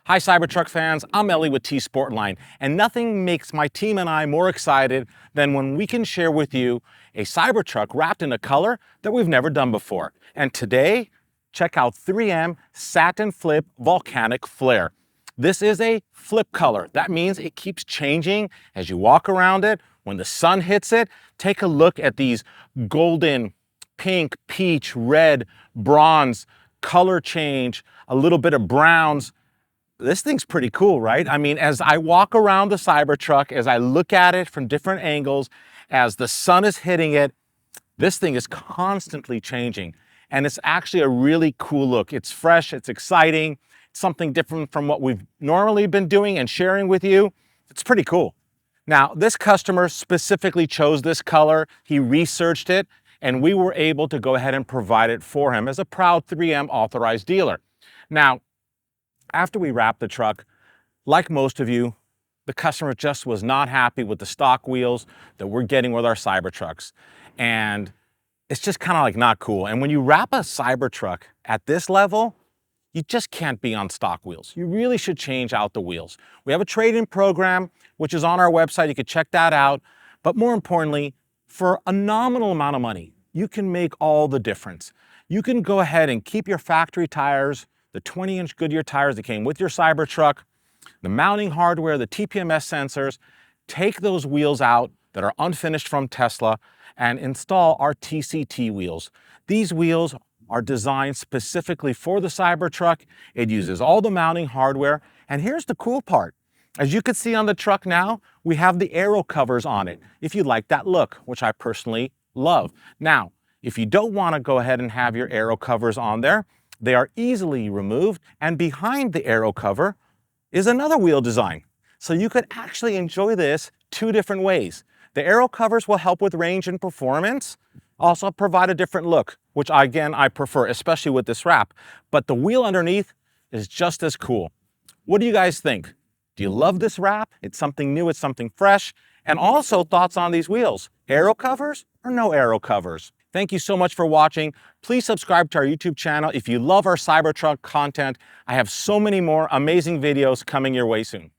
Hi Cybertruck fans, I'm Ellie with T-sportline, and nothing makes my team and I more excited than when we can share with you a Cybertruck wrapped in a color that we've never done before. And today, check out 3M Satin Flip Volcanic Flare. This is a flip color. That means it keeps changing as you walk around it. When the sun hits it, take a look at these golden, pink, peach, red, bronze, color change, a little bit of browns. This thing's pretty cool, right? I mean, as I walk around the Cybertruck, as I look at it from different angles, as the sun is hitting it, this thing is constantly changing. And it's actually a really cool look. It's fresh, it's exciting, something different from what we've normally been doing and sharing with you. It's pretty cool. Now, this customer specifically chose this color. He researched it, and we were able to go ahead and provide it for him as a proud 3M authorized dealer. Now, after we wrapped the truck, like most of you, the customer just was not happy with the stock wheels that we're getting with our Cybertrucks. And it's just kind of like not cool. And when you wrap a Cybertruck at this level, you just can't be on stock wheels. You really should change out the wheels. We have a trade-in program, which is on our website. You can check that out. But more importantly, for a nominal amount of money, you can make all the difference. You can go ahead and keep your factory tires, the 20-inch Goodyear tires that came with your Cybertruck, the mounting hardware, the TPMS sensors, take those wheels out that are unfinished from Tesla and install our TCT wheels. These wheels are designed specifically for the Cybertruck. It uses all the mounting hardware. And here's the cool part. As you can see on the truck now, we have the aero covers on it, if you like that look, which I personally love. Now, if you don't want to go ahead and have your aero covers on there, they are easily removed, and behind the aero cover is another wheel design. So you could actually enjoy this two different ways. The aero covers will help with range and performance, also provide a different look, which again, I prefer, especially with this wrap. But the wheel underneath is just as cool. What do you guys think? Do you love this wrap? It's something new, it's something fresh. And also thoughts on these wheels. Aero covers or no aero covers? Thank you so much for watching. Please subscribe to our YouTube channel. If you love our Cybertruck content, I have so many more amazing videos coming your way soon.